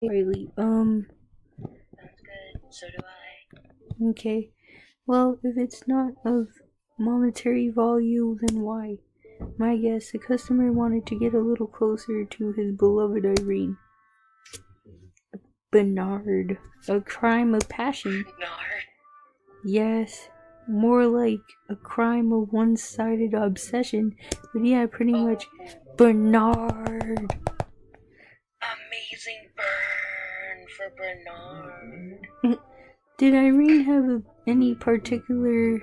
Riley. Sounds good. So do I. Okay. Well, if it's not of monetary value, then why? My guess, the customer wanted to get a little closer to his beloved Irene. Bernard. A crime of passion. Noir. Yes. More like a crime of one-sided obsession. But yeah, pretty much. Bernard. Amazing burn for Bernard. Did Irene have any particular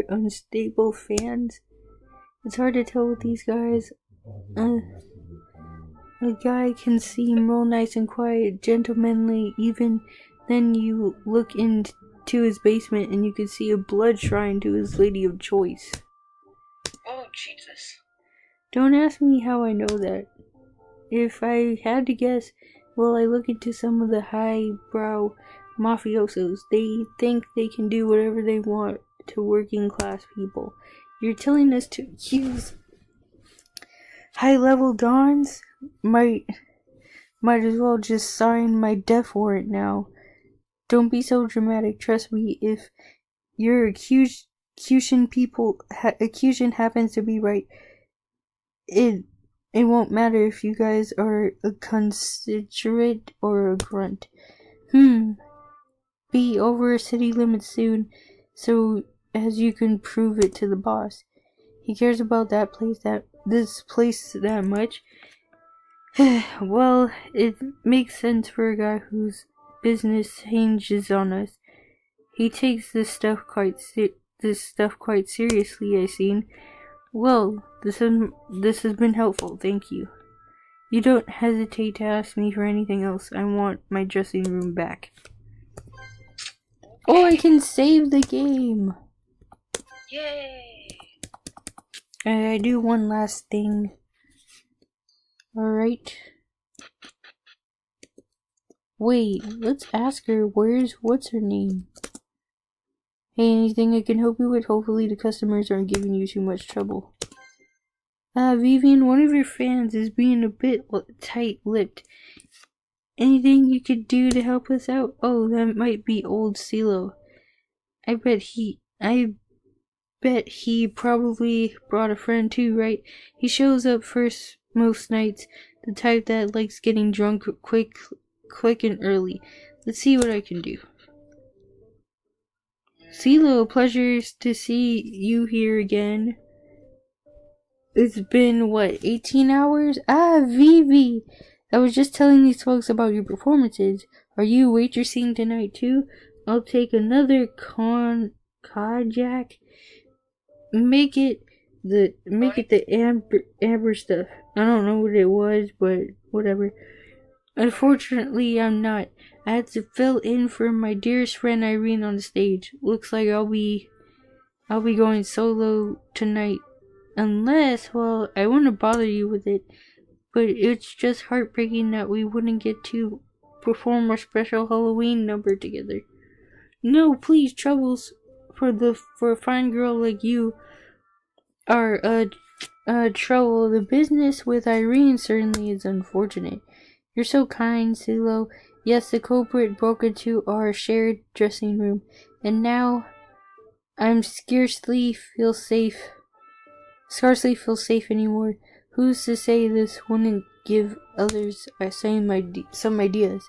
unstable fans? It's hard to tell with these guys. A guy can seem real nice and quiet, gentlemanly, even then you look into his basement and you can see a blood shrine to his lady of choice. Oh, Jesus. Don't ask me how I know that. If I had to guess, well, I look into some of the highbrow mafiosos. They think they can do whatever they want to working class people. You're telling us to accuse high-level dons? Might as well just sign my death warrant now. Don't be so dramatic. Trust me, if your accusation happens to be right, it won't matter if you guys are a constituent or a grunt. Be over city limits soon, so as you can prove it to the boss. He cares about this place that much. Well, it makes sense for a guy whose business hinges on us. He takes this stuff quite seriously, I seen. Well, this has been helpful, thank you. You don't hesitate to ask me for anything else. I want my dressing room back. Oh, I can save the game! Yay! I do one last thing. Alright. Wait, let's ask her what's her name? Hey, anything I can help you with? Hopefully the customers aren't giving you too much trouble. Vivian, one of your fans is being a bit tight-lipped. Anything you could do to help us out? Oh, that might be old CeeLo. I bet he probably brought a friend too, right? He shows up first most nights, the type that likes getting drunk quick and early. Let's see what I can do. CeeLo, pleasure to see you here again. It's been, 18 hours? Vivi! I was just telling these folks about your performances. Are you waitressing tonight too? I'll take another cognac. Make it the amber stuff. I don't know what it was, but whatever. Unfortunately, I'm not. I had to fill in for my dearest friend Irene on the stage. Looks like I'll be going solo tonight. Unless, well, I wouldn't bother you with it, but it's just heartbreaking that we wouldn't get to perform our special Halloween number together. No, please, Troubles, for a fine girl like you are trouble. The business with Irene certainly is unfortunate. You're so kind, CeeLo. Yes, the culprit broke into our shared dressing room, and now I'm scarcely feel safe anymore. Who's to say this wouldn't give others some ideas?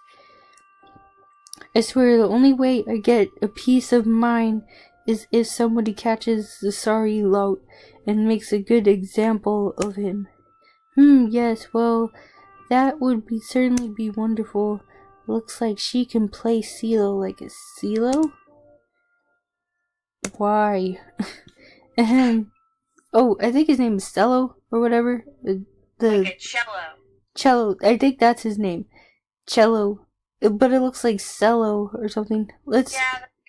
I swear the only way I get a peace of mind is if somebody catches the sorry lout and makes a good example of him. Yes, well, that would certainly be wonderful. Looks like she can play CeeLo like a CeeLo? Why? Oh, I think his name is Cello or whatever. Like a cello. Cello. I think that's his name. Cello. But it looks like Cello or something. Yeah, that's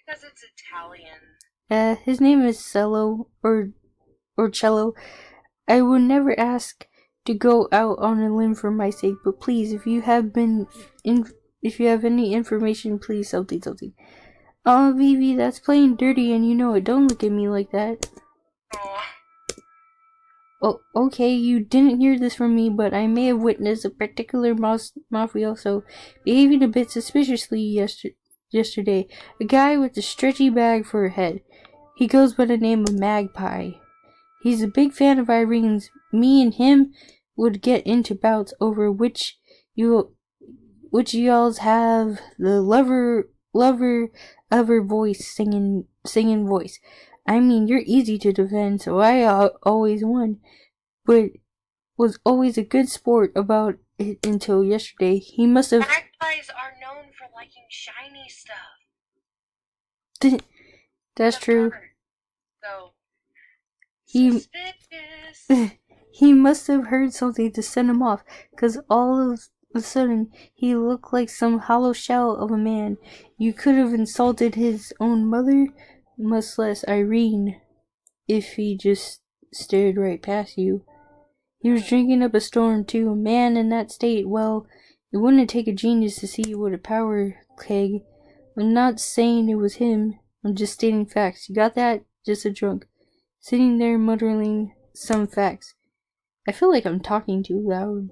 because it's Italian. His name is Cello or Cello. I would never ask to go out on a limb for my sake, but please, if you have any information, please something. Oh, Vivi, that's playing dirty and you know it. Don't look at me like that. Oh. Oh, okay, you didn't hear this from me, but I may have witnessed a particular mafioso behaving a bit suspiciously yesterday. A guy with a stretchy bag for a head. He goes by the name of Magpie. He's a big fan of Irene's. Me and him would get into bouts over which y'alls have the lover of her voice singing voice. I mean, you're easy to defend, so I always won, but was always a good sport about it until yesterday. He must have. Magpies are known for liking shiny stuff. That's true. So suspicious. He must have heard something to send him off, 'cause all of a sudden he looked like some hollow shell of a man. You could have insulted his own mother, much less Irene, if he just stared right past you. He was drinking up a storm too. A man in that state, well, it wouldn't take a genius to see what a power keg. I'm not saying it was him. I'm just stating facts. You got that? Just a drunk. Sitting there muttering some facts. I feel like I'm talking too loud.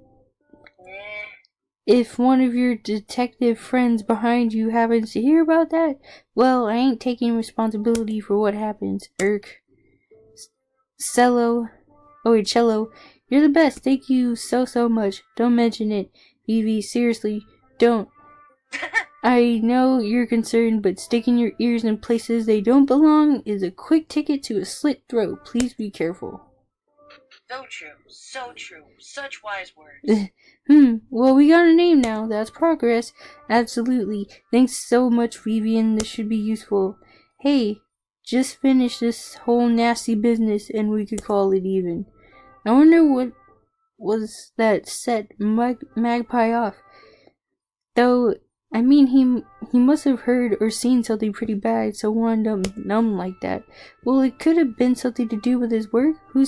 If one of your detective friends behind you happens to hear about that, well, I ain't taking responsibility for what happens. Cello, you're the best. Thank you so much. Don't mention it, Vivi. Seriously, don't. I know you're concerned, but sticking your ears in places they don't belong is a quick ticket to a slit throat. Please be careful. So true. Such wise words. Well, we got a name now. That's progress. Absolutely. Thanks so much, Vivian. This should be useful. Hey, just finish this whole nasty business and we could call it even. I wonder what was that set Magpie off. Though, I mean, he must have heard or seen something pretty bad, so wound up numb like that. Well, it could have been something to do with his work. Who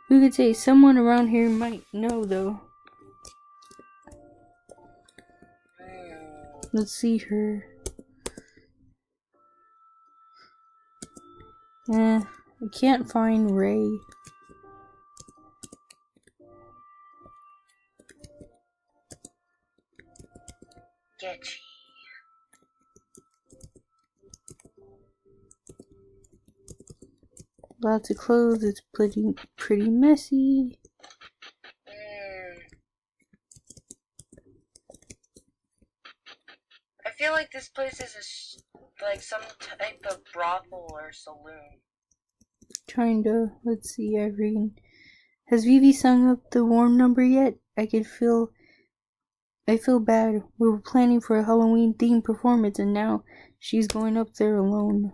could say? Someone around here might know, though. Let's see her. I can't find Ray. Sketchy. Lots of clothes. It's pretty messy. I feel like this place is like some type of brothel or saloon. Kinda. Let's see, Irene. Has Vivi sung up the warm number yet? I feel bad. We were planning for a Halloween themed performance and now she's going up there alone.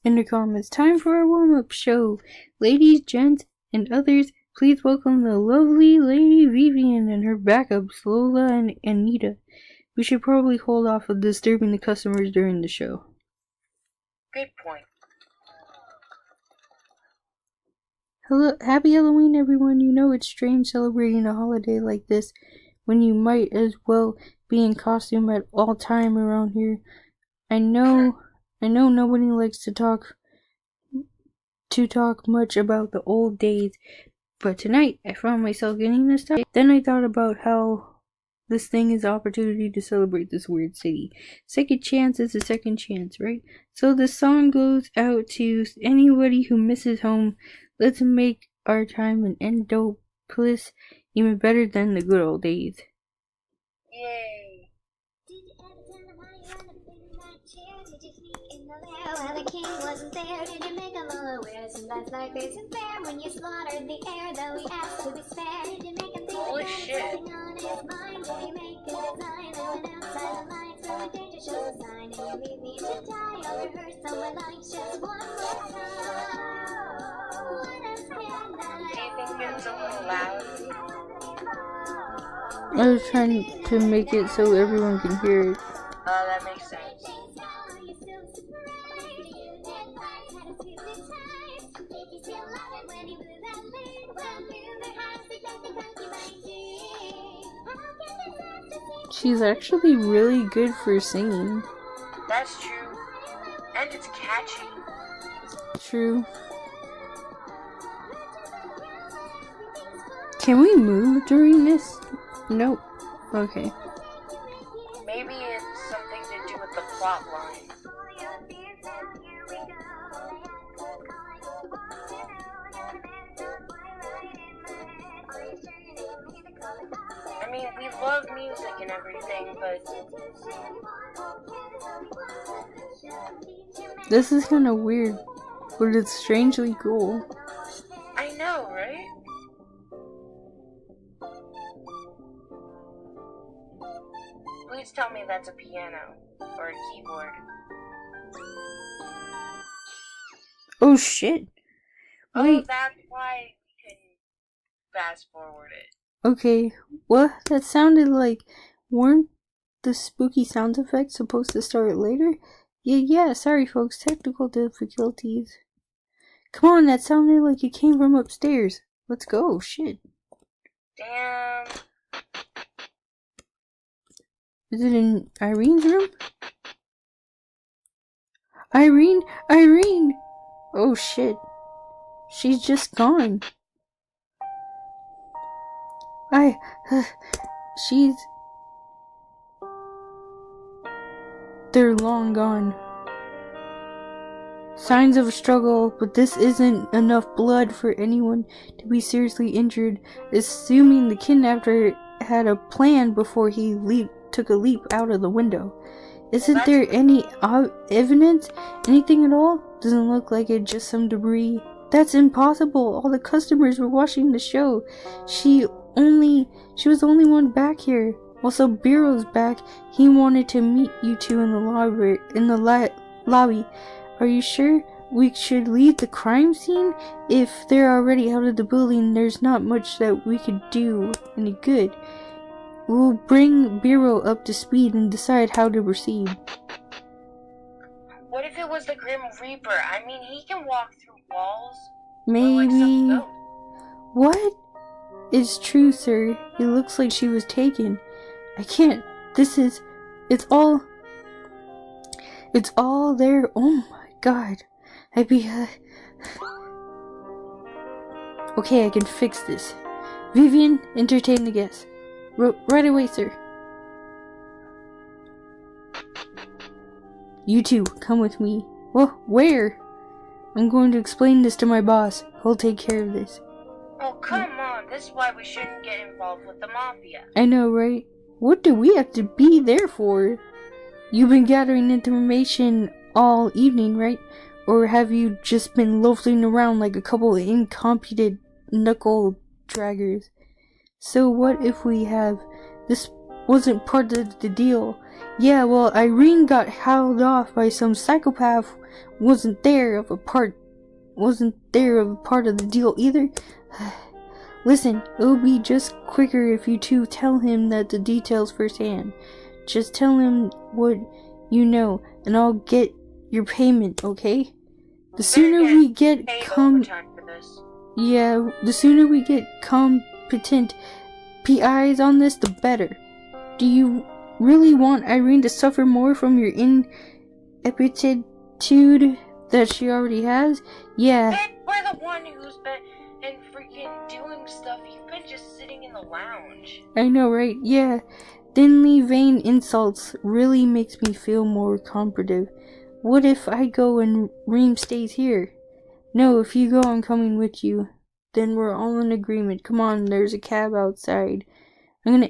Intercom, it's time for our warm-up show. Ladies, gents, and others, please welcome the lovely Lady Vivian and her backups, Lola and Anita. We should probably hold off on disturbing the customers during the show. Good point. Hello, happy Halloween, everyone. You know it's strange celebrating a holiday like this when you might as well be in costume at all time around here. I know nobody likes to talk much about the old days, but tonight I found myself getting nostalgic. Then I thought about how this thing is an opportunity to celebrate this weird city. Second chance is a second chance, right? So the song goes out to anybody who misses home. Let's make our time an endopolis even better than the good old days. Yay. While the king wasn't there, did you make them all aware? Sometimes life isn't fair when you slaughtered the air, though he asked to be spared. Did you make him think Holy that shit. something on his mind? Did you make a design that went outside the lines? So a danger shows a sign, and you leave me to die. I'll rehearse some of my lines just one more time. What else can I? Do you think it's a little loud? I was trying to make it so everyone can hear it. That makes sense. She's actually really good for singing. That's true. And it's catchy. True. Can we move during this? Nope. Okay. Maybe it's something to do with the plot line. I mean, we love music and everything, but This is kind of weird, but it's strangely cool. I know, right? Please tell me that's a piano or a keyboard. Oh shit. Oh, Wait. that's why we can fast forward it. Okay. What? That sounded like... Weren't the spooky sound effects supposed to start later? Yeah, sorry folks. Technical difficulties. Come on, that sounded like it came from upstairs. Let's go. Shit. Damn. Is it in Irene's room? Irene! Oh shit. She's just gone. She's... They're long gone. Signs of a struggle, but this isn't enough blood for anyone to be seriously injured, assuming the kidnapper had a plan before he took a leap out of the window. Isn't there any evidence? Anything at all? Doesn't look like it, just some debris. That's impossible. All the customers were watching the show. She was the only one back here. Also, Bureau's back. He wanted to meet you two in the lobby. Are you sure we should leave the crime scene? If they're already out of the building, there's not much that we could do any good. We'll bring Bureau up to speed and decide how to proceed. What if it was the Grim Reaper? I mean, he can walk through walls. Maybe. What? It's true, sir. It looks like she was taken. I can't. It's all there. Oh my god. Okay, I can fix this. Vivian, entertain the guests. Right away, sir. You two, come with me. Well, where? I'm going to explain this to my boss. He'll take care of this. Oh, come on. This is why we shouldn't get involved with the mafia. I know, right? What do we have to be there for? You've been gathering information all evening, right? Or have you just been loafing around like a couple of incompetent knuckle draggers? So what if we have... This wasn't part of the deal. Yeah, well, Irene got held off by some psychopath. Wasn't there of a part of the deal either. Listen, it'll be just quicker if you two tell him that the details firsthand. Just tell him what you know, and I'll get your payment, okay? The sooner we get the sooner we get competent PIs on this, the better. Do you really want Irene to suffer more from your ineptitude that she already has? Yeah. Hey, we're the one who's been freaking doing stuff. You've been just sitting in the lounge. I know, right? Yeah. Thinly vain insults really makes me feel more competitive. What if I go and Reem stays here? No, if you go, I'm coming with you. Then we're all in agreement. Come on, there's a cab outside. I'm gonna